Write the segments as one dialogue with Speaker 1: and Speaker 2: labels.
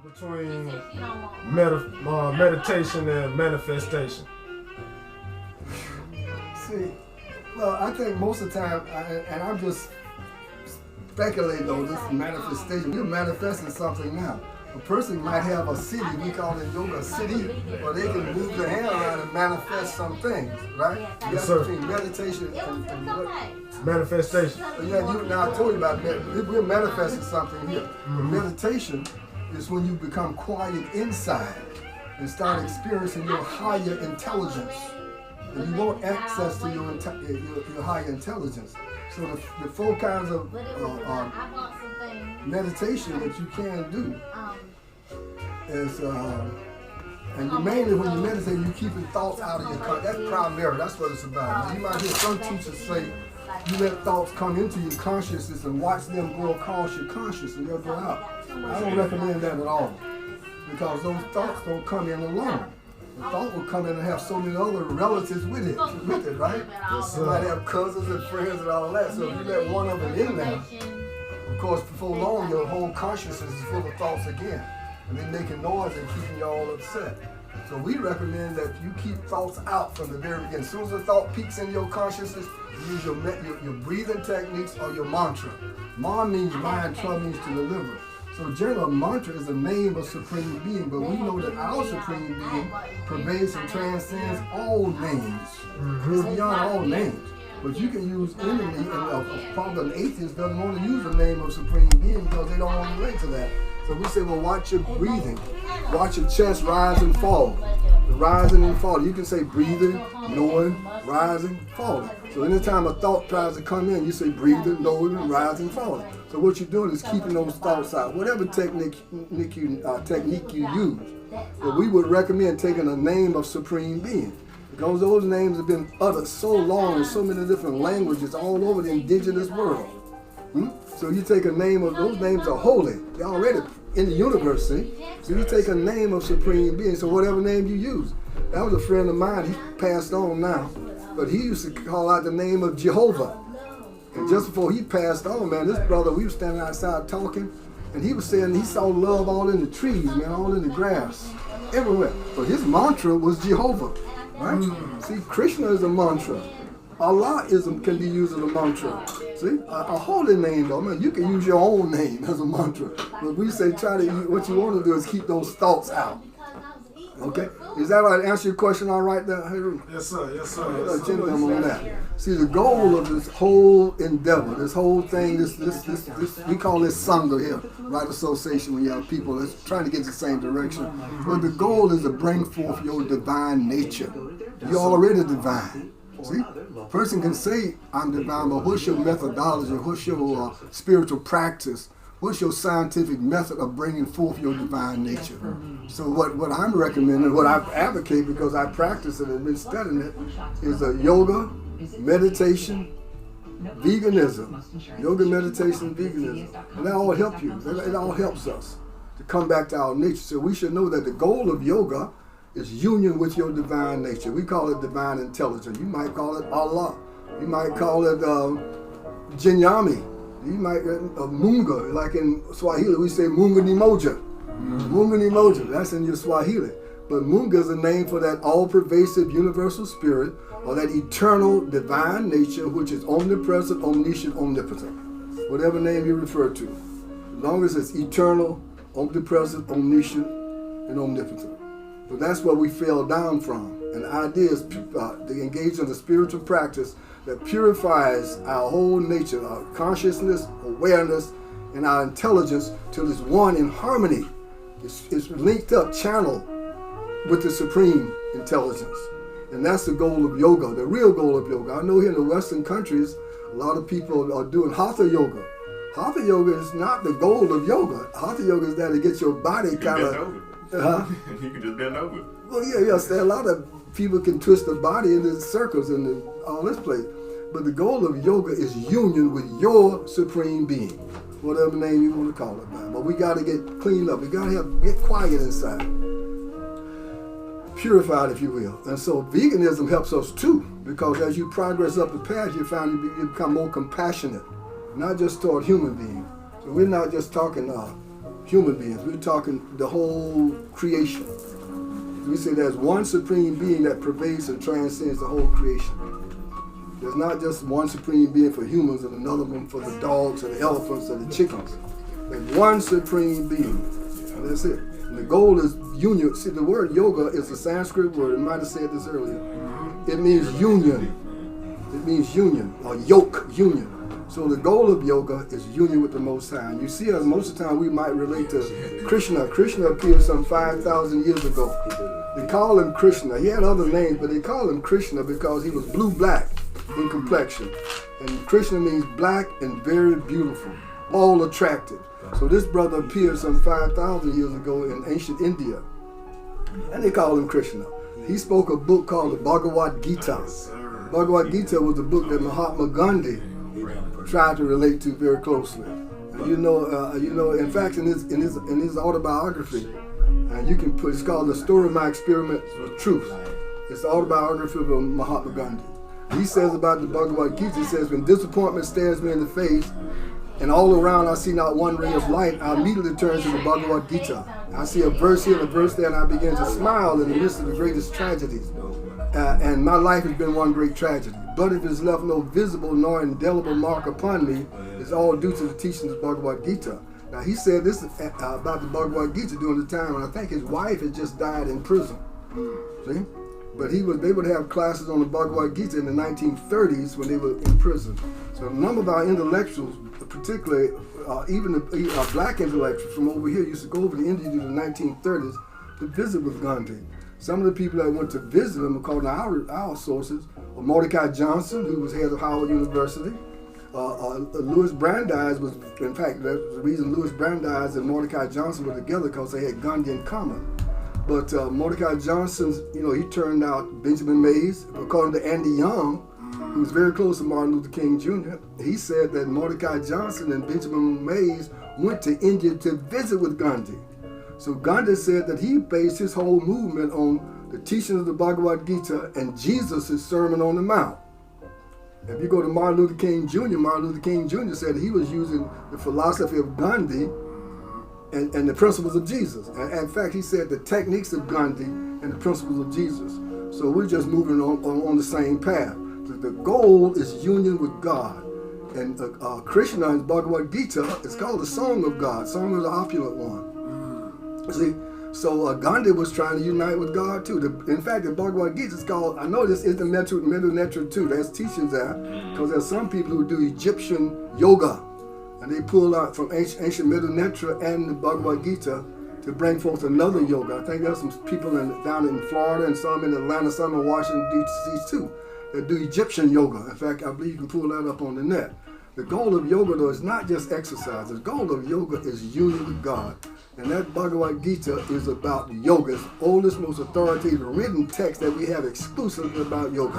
Speaker 1: Between meditation and manifestation.
Speaker 2: See, well, I think most of the time, and I'm just speculating on this manifestation. You're manifesting something now. A person might have a city, we call it yoga city, where they can move their hand around and manifest some things, right?
Speaker 1: Yes, sir.
Speaker 2: Between meditation and what?
Speaker 1: Manifestation.
Speaker 2: Yeah, now I told you about we're manifesting something here. But meditation is when you become quiet inside and start experiencing your higher intelligence. And you want access to your higher intelligence. So the four kinds of meditation that you can do is, and you mainly when you meditate, you keeping thoughts out of your consciousness. That's primary. That's what it's about. You might hear some teachers say, you let thoughts come into your consciousness and watch them go across your consciousness and they'll go out. I don't recommend that at all, because those thoughts don't come in alone. The thought will come in and have so many other relatives with it, right? You might have cousins and friends and all that. So if you let one of them in there, of course, before long, your whole consciousness is full of thoughts again, and they're making noise and keeping you all upset. So we recommend that you keep thoughts out from the very beginning. As soon as a thought peaks in your consciousness, you use your breathing techniques or your mantra. Ma means mind, tra means to deliver. So general mantra is a name of Supreme Being, but we know that our Supreme Being pervades and transcends all names. It's beyond all names. But you can use any name, and probably an atheist doesn't want to use the name of Supreme Being because they don't want to relate to that. So we say, well, watch your breathing. Watch your chest rise and fall. The rising and falling. You can say breathing, knowing, rising, falling. So anytime a thought tries to come in, you say breathing, knowing, rising, falling. So what you're doing is keeping those thoughts out. Whatever technique you use. But we would recommend taking a name of Supreme Being, because those names have been uttered so long in so many different languages all over the indigenous world. So you take a name of, those names are holy. They're already in the universe, see? So you take a name of Supreme Being, so whatever name you use. That was a friend of mine, he passed on now, but he used to call out the name of Jehovah. And just before he passed on, man, this brother, we were standing outside talking, and he was saying he saw love all in the trees, man, all in the grass, everywhere. So his mantra was Jehovah, right? See, Krishna is a mantra. Allah can be used as a mantra. See, a holy name though, man, you can use your own name as a mantra. But we say what you want to do is keep those thoughts out. Okay? Is that right? Answer your question all right there, Haru?
Speaker 1: Yes, sir. Yes, sir.
Speaker 2: On that. See, the goal of this whole endeavor, this whole thing, this we call this Sangha here, right association, when you have people that's trying to get the same direction. But the goal is to bring forth your divine nature. You're already divine. See, a person can say, I'm divine, but what's your methodology? What's your spiritual practice? What's your scientific method of bringing forth your divine nature? So what I'm recommending, what I advocate, because I practice it and been studying it, is a yoga, meditation, veganism. Yoga, meditation, veganism. And that all help you. It all helps us to come back to our nature. So we should know that the goal of yoga is union with your divine nature. We call it divine intelligence. You might call it Allah. You might call it Jinyami. You might Munga, like in Swahili we say Munga ni Moja. Munga ni Moja, that's in your Swahili. But Munga is a name for that all-pervasive universal spirit, or that eternal divine nature, which is omnipresent, omniscient, omnipotent. Whatever name you refer to. As long as it's eternal, omnipresent, omniscient, and omnipotent. But that's where we fell down from. And the idea is to engage in the spiritual practice that purifies our whole nature, our consciousness, awareness, and our intelligence till it's one in harmony. It's linked up, channeled with the supreme intelligence. And that's the goal of yoga, the real goal of yoga. I know here in the Western countries, a lot of people are doing Hatha yoga. Hatha yoga is not the goal of yoga. Hatha yoga is that it gets your body kind of...
Speaker 3: You can just bend over.
Speaker 2: Well, yeah. So a lot of people can twist the body into circles and all this place. But the goal of yoga is union with your supreme being, whatever name you want to call it, man. But we got to get cleaned up. We got to get quiet inside, purified, if you will. And so veganism helps us too, because as you progress up the path, you find you become more compassionate, not just toward human beings. So we're not just talking human beings. We're talking the whole creation. We say there's one supreme being that pervades and transcends the whole creation. There's not just one supreme being for humans and another one for the dogs or the elephants or the chickens. There's one supreme being. And that's it. And the goal is union. See, the word yoga is a Sanskrit word. I might have said this earlier. It means union. It means union, or yoke, union. So the goal of yoga is union with the Most High. And you see us most of the time we might relate to Krishna. Krishna appeared some 5,000 years ago. They call him Krishna. He had other names, but they call him Krishna because he was blue-black in complexion. And Krishna means black and very beautiful, all attractive. So this brother appeared some 5,000 years ago in ancient India. And they call him Krishna. He spoke a book called the Bhagavad Gita. Bhagavad Gita was the book that Mahatma Gandhi tried to relate to very closely. You know. In fact, in his autobiography, you can put, it's called The Story of My Experiment with Truth. It's the autobiography of Mahatma Gandhi. He says about the Bhagavad Gita, he says, when disappointment stares me in the face, and all around I see not one ray of light, I immediately turn to the Bhagavad Gita. I see a verse here and a verse there, and I begin to smile in the midst of the greatest tragedies. And my life has been one great tragedy. But if it's left no visible nor indelible mark upon me, it's all due to the teachings of Bhagavad Gita. Now he said this about the Bhagavad Gita during the time when I think his wife had just died in prison. See? But they would have classes on the Bhagavad Gita in the 1930s when they were in prison. So a number of our intellectuals, particularly even the black intellectuals from over here, used to go over to India in the 1930s to visit with Gandhi. Some of the people that went to visit him, according to our sources, were Mordecai Johnson, who was head of Howard University. Louis Brandeis was, in fact, that's the reason Louis Brandeis and Mordecai Johnson were together, because they had Gandhi in common. But Mordecai Johnson, he turned out Benjamin Mays. According to Andy Young, who was very close to Martin Luther King Jr., he said that Mordecai Johnson and Benjamin Mays went to India to visit with Gandhi. So Gandhi said that he based his whole movement on the teachings of the Bhagavad Gita and Jesus' Sermon on the Mount. If you go to Martin Luther King Jr. said he was using the philosophy of Gandhi and the principles of Jesus. And in fact, he said the techniques of Gandhi and the principles of Jesus. So we're just moving on the same path. So the goal is union with God. And Krishna in Bhagavad Gita is called the Song of God. Song is the opulent one. See, so Gandhi was trying to unite with God too. In fact, the Bhagavad Gita is called, I know this is the Middle Netra too. There's teachings there, because there's some people who do Egyptian yoga, and they pull out from ancient Middle Netra and the Bhagavad Gita to bring forth another yoga. I think there's some people down in Florida and some in Atlanta, some in Washington, D.C. too, that do Egyptian yoga. In fact, I believe you can pull that up on the net. The goal of yoga, though, is not just exercise. The goal of yoga is union with God. And that Bhagavad Gita is about yoga. It's the oldest, most authoritative written text that we have exclusively about yoga.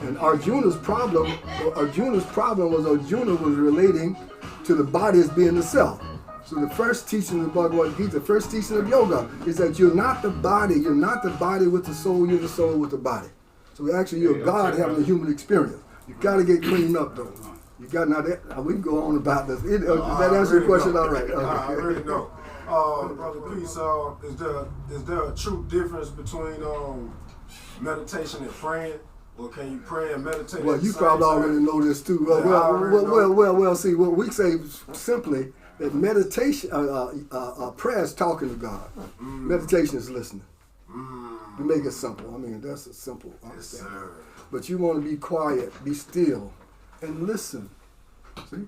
Speaker 2: And Arjuna's problem was Arjuna was relating to the body as being the self. So the first teaching of Bhagavad Gita, the first teaching of yoga, is that you're not the body. You're not the body with the soul. You're the soul with the body. So actually, you're God having a human experience. You got to get cleaned up, though. You got we can go on about this. That answers your question, all right.
Speaker 1: I already know. Brother Peace, is there a true difference between meditation and praying? Or can you pray and meditate?
Speaker 2: Well, you probably already know this too. Well. See, what we say simply that meditation, prayer is talking to God. Meditation is listening. We make it simple. I mean, that's a simple understanding. Yes, but you want to be quiet, be still, and listen. See?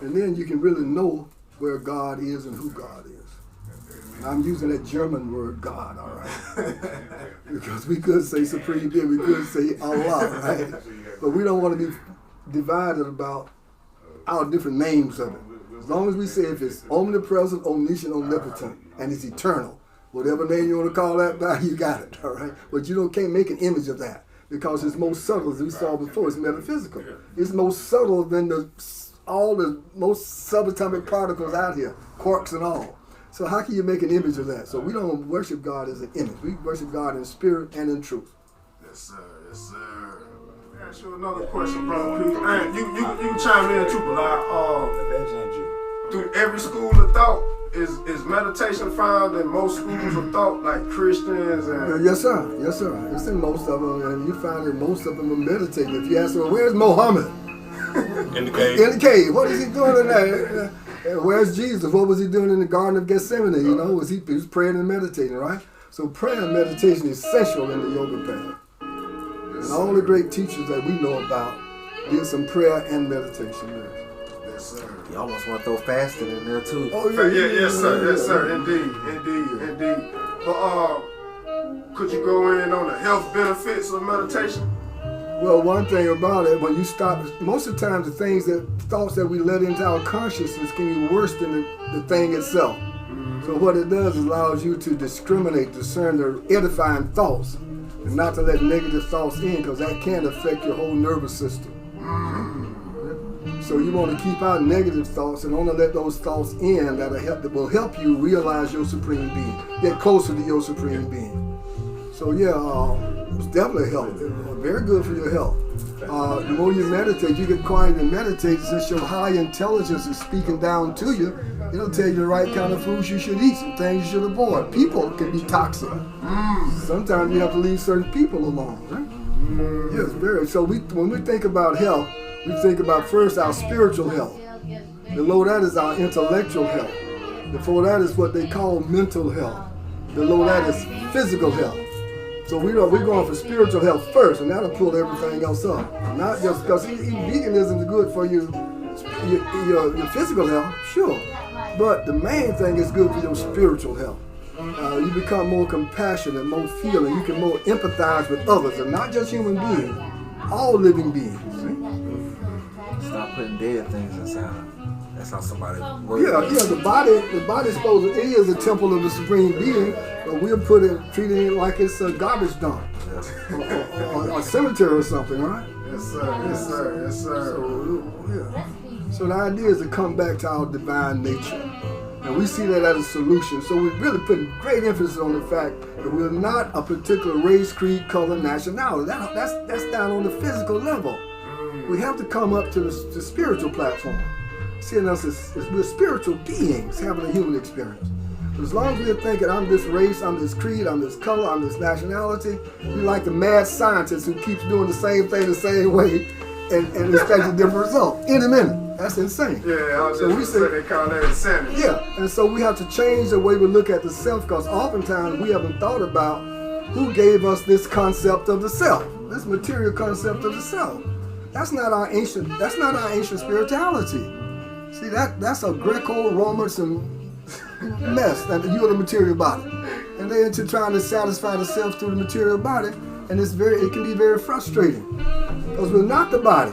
Speaker 2: And then you can really know where God is and who God is. And I'm using that German word God, all right? Because we could say Supreme Being, we could say Allah, right? But we don't want to be divided about our different names of it. As long as we say if it's omnipresent, omniscient, omnipotent, and it's eternal, whatever name you want to call that by, you got it, all right? But you can't make an image of that, because it's most subtle, as we saw before, it's metaphysical. It's most subtle than all the most subatomic particles out here, quarks and all. So how can you make an image of that? So we don't worship God as an image. We worship God in spirit and in truth.
Speaker 1: Yes, sir. Yes, sir. Let me ask you another question, brother Pete. And you can chime in too, but through every school of thought, is meditation found in most schools of thought, like Christians and...
Speaker 2: Yes, sir. Yes, sir. It's in most of them, and you find that most of them are meditating. If you ask them, where's Muhammad?
Speaker 3: In the cave.
Speaker 2: In the cave. What is he doing in there? Where's Jesus? What was he doing in the Garden of Gethsemane? You know, he was praying and meditating, right? So prayer and meditation is essential in the yoga path. And all the great teachers that we know about did some prayer and meditation there.
Speaker 1: Yes, sir.
Speaker 4: You almost want to throw fasting in there too.
Speaker 2: Oh,
Speaker 1: Yes, sir. Indeed. But could you go in on the health benefits of meditation?
Speaker 2: Well, one thing about it, when you stop, most of the time the thoughts that we let into our consciousness can be worse than the thing itself. So what it does is allows you to discern the edifying thoughts, and not to let negative thoughts in, because that can affect your whole nervous system. So you want to keep out negative thoughts and only let those thoughts in that will help you realize your supreme being, get closer to your supreme being. So it's definitely health. Very good for your health. The more you meditate, you get quiet and meditate, since your high intelligence is speaking down to you, it'll tell you the right kind of foods you should eat, some things you should avoid. People can be toxic. Sometimes you have to leave certain people alone, right? Yes, very. So when we think about health, we think about first our spiritual health. Below that is our intellectual health. Before that is what they call mental health. Below that is physical health. So we're going for spiritual health first, and that'll pull everything else up. Not just because veganism is good for your physical health, sure. But the main thing is good for your spiritual health. You become more compassionate, more feeling. You can more empathize with others, and not just human beings, all living beings. See?
Speaker 4: Stop putting dead things inside. That's how somebody works.
Speaker 2: Yeah. The body's supposed to, it is a temple of the supreme being, but we're treating it like it's a garbage dump, or a cemetery or something, right?
Speaker 1: Yes, sir.
Speaker 2: So the idea is to come back to our divine nature, and we see that as a solution. So we really put great emphasis on the fact that we're not a particular race, creed, color, nationality. That's down on the physical level. We have to come up to the spiritual platform. Seeing us as we're spiritual beings having a human experience. But as long as we're thinking, I'm this race, I'm this creed, I'm this color, I'm this nationality, we're like the mad scientist who keeps doing the same thing the same way and expects a different result in a minute. That's insane.
Speaker 1: Yeah, I was just say they call that insanity.
Speaker 2: Yeah, and so we have to change the way we look at the self, because oftentimes we haven't thought about who gave us this concept of the self, this material concept of the self. That's not our ancient spirituality. See, that's a Greco-Roman mess, that you're the material body. And they're into trying to satisfy the self through the material body, and it can be very frustrating. Because we're not the body.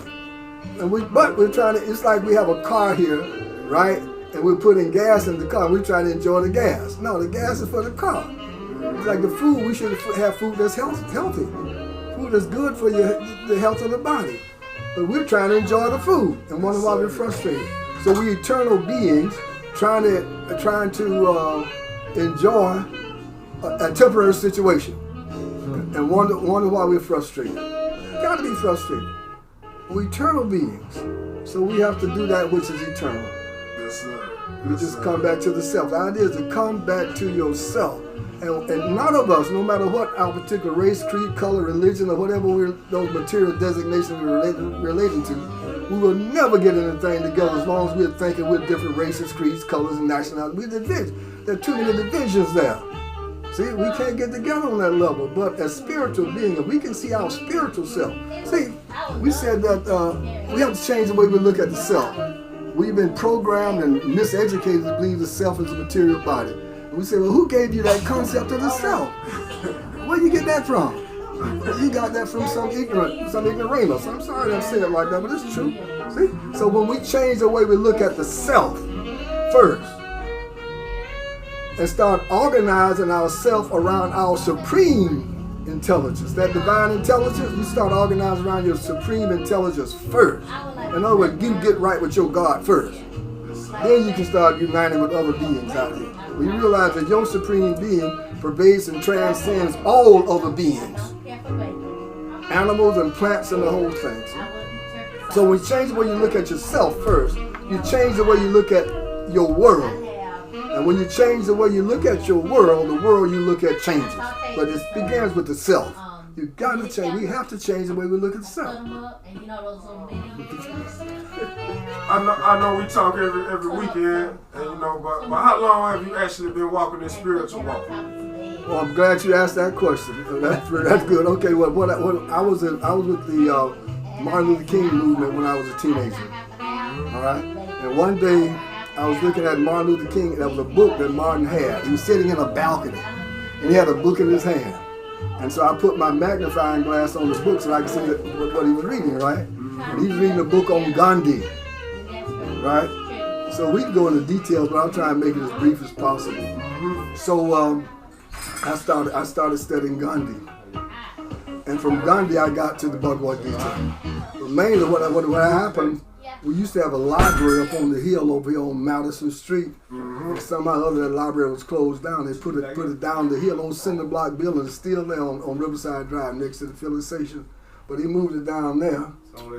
Speaker 2: But we're trying to, it's like we have a car here, right? And we're putting gas in the car, we're trying to enjoy the gas. No, the gas is for the car. It's like the food, we should have food that's healthy. Food that's good for the health of the body. But we're trying to enjoy the food and wonder why we're frustrated. So we eternal beings trying to enjoy a temporary situation and wonder why we're frustrated. Got to be frustrated. We're eternal beings, so we have to do that which is eternal.
Speaker 1: Yes, sir.
Speaker 2: We just come back to the self. The idea is to come back to yourself. And none of us, no matter what our particular race, creed, color, religion, or whatever those material designations we're relating to, we will never get anything together as long as we're thinking we're different races, creeds, colors, and nationalities. We're divided. There are too many divisions there. See, we can't get together on that level. But as spiritual beings, if we can see our spiritual self. See, we said that we have to change the way we look at the self. We've been programmed and miseducated to believe the self is a material body. And we say, well, who gave you that concept of the self? Where do you get that from? You got that from some ignoramus. I'm sorry to say it like that, but it's true. See? So when we change the way we look at the self first, and start organizing ourselves around our supreme intelligence, that divine intelligence, you start organizing around your supreme intelligence first. In other words, you get right with your God first. Then you can start uniting with other beings out here. When you realize that your supreme being pervades and transcends all other beings, animals and plants and the whole thing. So when you change the way you look at yourself first, you change the way you look at your world. And when you change the way you look at your world, the world you look at changes. But it begins with the self. You got to change. We have to change the way we look at the self.
Speaker 1: I know we talk every weekend, and but how long have you actually been walking this spiritual walk?
Speaker 2: Well, I'm glad you asked that question. That's good. Okay, well, I was with the Martin Luther King movement when I was a teenager. All right, and one day I was looking at Martin Luther King. There was a book that Martin had. He was sitting in a balcony, and he had a book in his hand. And so I put my magnifying glass on the book so I could see what he was reading. Right, and he was reading a book on Gandhi. Right, so we can go into details, but I'll try and make it as brief as possible. So I started studying Gandhi, and from Gandhi I got to the Bhagavad Gita. But mainly what happened, we used to have a library up on the hill over here on Madison Street. And somehow or other that library was closed down. They put it down the hill on cinder block building. It's still there on Riverside Drive next to the filling station. But he moved it down there.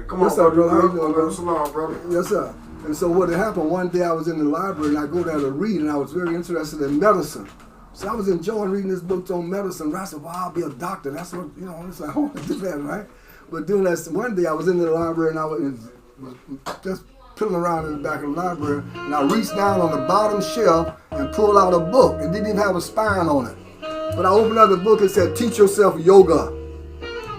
Speaker 1: Come on, brother. How you doing, brother? Salam, brother.
Speaker 2: Yes, sir. And so what had happened, one day I was in the library and I go there to read, and I was very interested in medicine. So I was enjoying reading this book on medicine. I said, well, I'll be a doctor. That's what, it's like, I want to do that, right? But doing that, one day I was in the library and I was just pilling around in the back of the library, and I reached down on the bottom shelf and pulled out a book. It didn't even have a spine on it. But I opened up the book and said, Teach Yourself Yoga.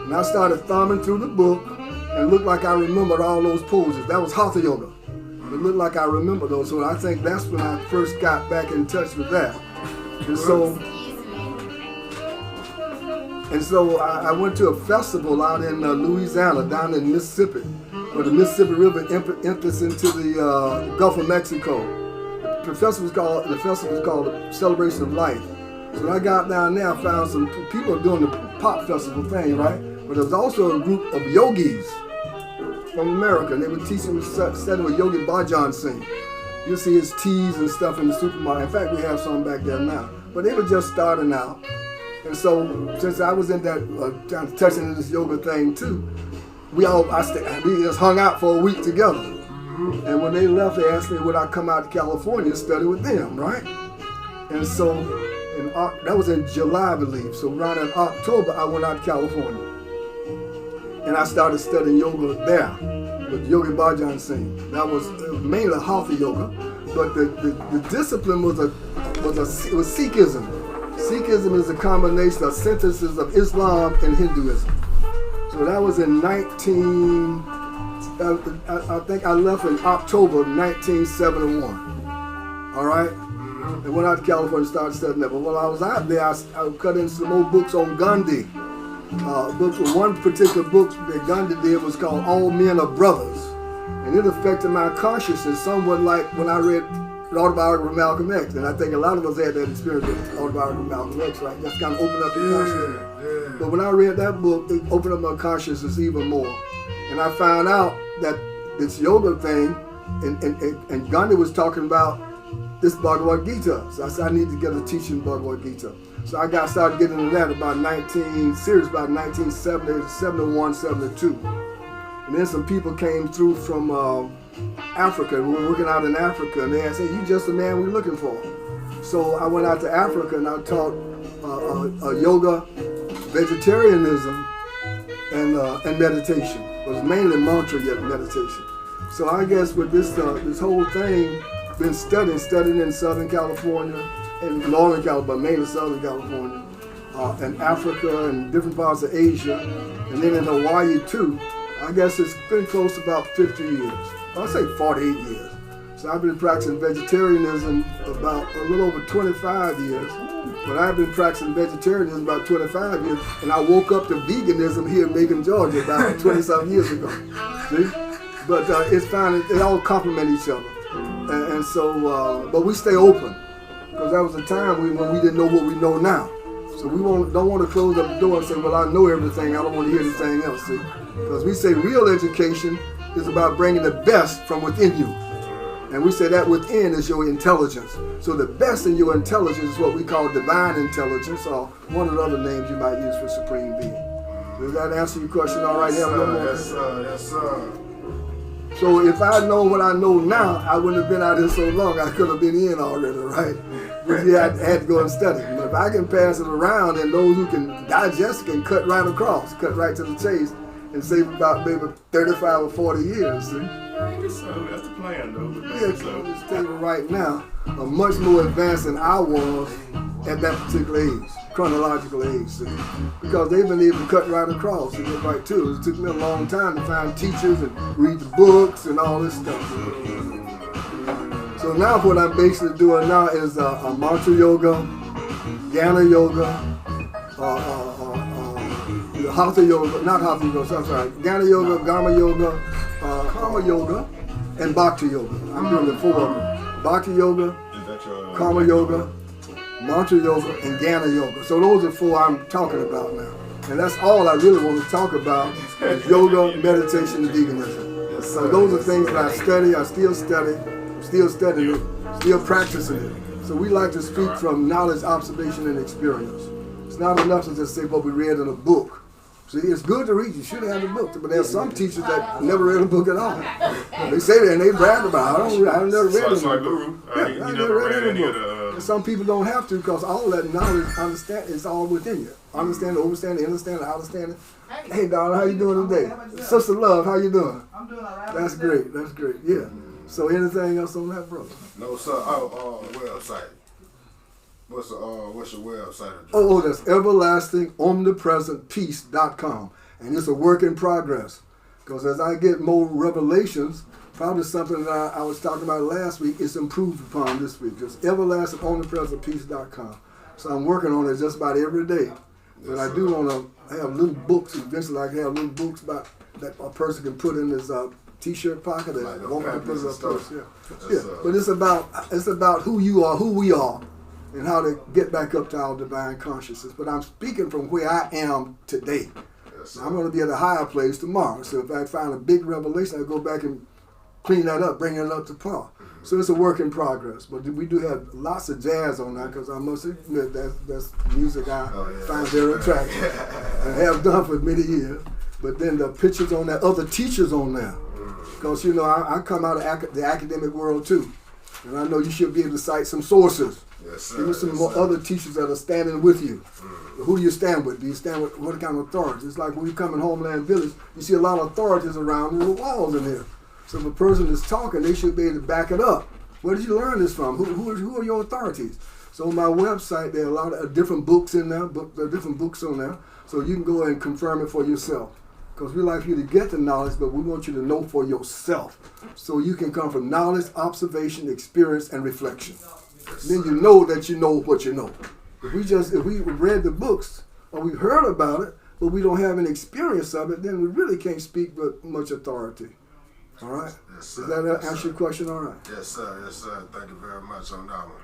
Speaker 2: And I started thumbing through the book, and it looked like I remembered all those poses. That was Hatha Yoga. It looked like I remembered those. So I think that's when I first got back in touch with that. And so I went to a festival out in Louisiana, down in Mississippi, where the Mississippi River enters into the Gulf of Mexico. The festival was called the Celebration of Life. So when I got down there, I found some people doing the pop festival thing, right? But there was also a group of yogis from America, and they were teaching, studying with Yogi Bhajan Singh. You'll see his teas and stuff in the supermarket. In fact, we have some back there now. But they were just starting out. And so, since I was in that, touching into this yoga thing too, we just hung out for a week together. And when they left, they asked me would I come out to California and study with them, right? And so, that was in July, I believe. So around in October, I went out to California. And I started studying yoga there with Yogi Bhajan Singh. That was mainly Hatha Yoga, but the discipline was Sikhism. Sikhism is a combination of sentences of Islam and Hinduism. So that was in I think I left in October 1971. All right? And went out to California and started studying that. But while I was out there, I cut in some old books on Gandhi. One particular book that Gandhi did was called All Men Are Brothers. And it affected my consciousness somewhat like when I read the autobiography of Malcolm X. And I think a lot of us had that experience with the autobiography of Malcolm X, right? Just kind of opened up your consciousness. Yeah. But when I read that book, it opened up my consciousness even more. And I found out that this yoga thing, and Gandhi was talking about this Bhagavad Gita. So I said, I need to get a teaching Bhagavad Gita. So I started getting into that about 1970, 71, 72. And then some people came through from Africa. We were working out in Africa, and they asked, hey, you just the man we're looking for. So I went out to Africa and I taught yoga, vegetarianism, and meditation. It was mainly mantra yet meditation. So I guess with this whole thing, been studying in Southern California, in Northern California, but mainly Southern California, and Africa and different parts of Asia, and then in Hawaii too. I guess it's been close to about 50 years. I'll say 48 years. So I've been practicing vegetarianism about a little over 25 years. But I've been practicing vegetarianism about 25 years, and I woke up to veganism here in Macon, Georgia about 20-something years ago. See? But it's fine. It all complement each other. And so, but we stay open. Because that was a time when we didn't know what we know now. So we don't want to close up the door and say, well, I know everything. I don't want to hear anything else. See? Because we say real education is about bringing the best from within you. And we say that within is your intelligence. So the best in your intelligence is what we call divine intelligence, or one of the other names you might use for supreme being. Does that answer your question all right?
Speaker 1: Yes, sir. Yes, sir.
Speaker 2: So if I know what I know now, I wouldn't have been out here so long. I could have been in already, right? But you had to go and study. But if I can pass it around, and those who can digest can cut right across, cut right to the chase, and save about maybe 35 or 40 years. See?
Speaker 3: So that's the plan, though.
Speaker 2: Yeah, this table right now are much more advanced than I was at that particular age, chronological age. See? Because they've been able to cut right across and get right to it. It took me a long time to find teachers and read the books and all this stuff. So now what I'm basically doing now is mantra yoga, jnana yoga, hatha yoga, not hatha yoga, I'm sorry, jnana yoga, gama yoga, karma yoga, and bhakti yoga. I'm doing the 4 of them. Bhakti yoga, karma yoga, mantra yoga, and jnana yoga. So those are 4 I'm talking about now. And that's all I really want to talk about is yoga, meditation, and veganism. So those are things that I study, I still study, still studying it, still practicing it. So we like to speak from knowledge, observation, and experience. It's not enough to just say what we read in a book. See, it's good to read. You should have a book. But there's some teachers that never read a book at all. They say that and they brag about it. I've never read a book. I never read any book. Some people don't have to because all that knowledge, understand, is all within you. Understand, understand, understand, understand. Hey, darling, how you doing today? Sister Love, how you doing?
Speaker 5: I'm doing all right.
Speaker 2: That's great. That's great. Yeah. So anything else on that, brother?
Speaker 1: No, sir. Website. What's your website address?
Speaker 2: Oh, that's everlastingomnipresentpeace.com. And it's a work in progress. Because as I get more revelations, probably something that I was talking about last week, it's improved upon this week. It's everlastingomnipresentpeace.com. So I'm working on it just about every day. But I do want to have little books. Eventually I can have little books about that a person can put in his t-shirt pocket.
Speaker 1: Like
Speaker 2: But it's about who you are, who we are, and how to get back up to our divine consciousness. But I'm speaking from where I am today.
Speaker 1: Yes,
Speaker 2: I'm going to be at a higher place tomorrow. So if I find a big revelation, I go back and clean that up, bring it up to par. So it's a work in progress. But we do have lots of jazz on that because I must admit that's music I find very attractive and have done for many years. But then the pictures on there, other teachers on there. Because, you know, I come out of the academic world too. And I know you should be able to cite some sources.
Speaker 1: Yes, sir.
Speaker 2: Give me some more other teachers that are standing with you. Who do you stand with? Do you stand with what kind of authority? It's like when you come in Homeland Village, you see a lot of authorities around the walls in here. So if a person is talking, they should be able to back it up. Where did you learn this from? Who are your authorities? So on my website, there are a lot of different books in there. There are different books on there. So you can go and confirm it for yourself. Because we like you to get the knowledge, but we want you to know for yourself. So you can come from knowledge, observation, experience, and reflection. Then you know that you know what you know. If we read the books or we heard about it, but we don't have any experience of it, then we really can't speak with much authority. All right?
Speaker 1: Yes, sir.
Speaker 2: Does that answer your question all right?
Speaker 1: Yes, sir. Yes, sir. Thank you very much on that one.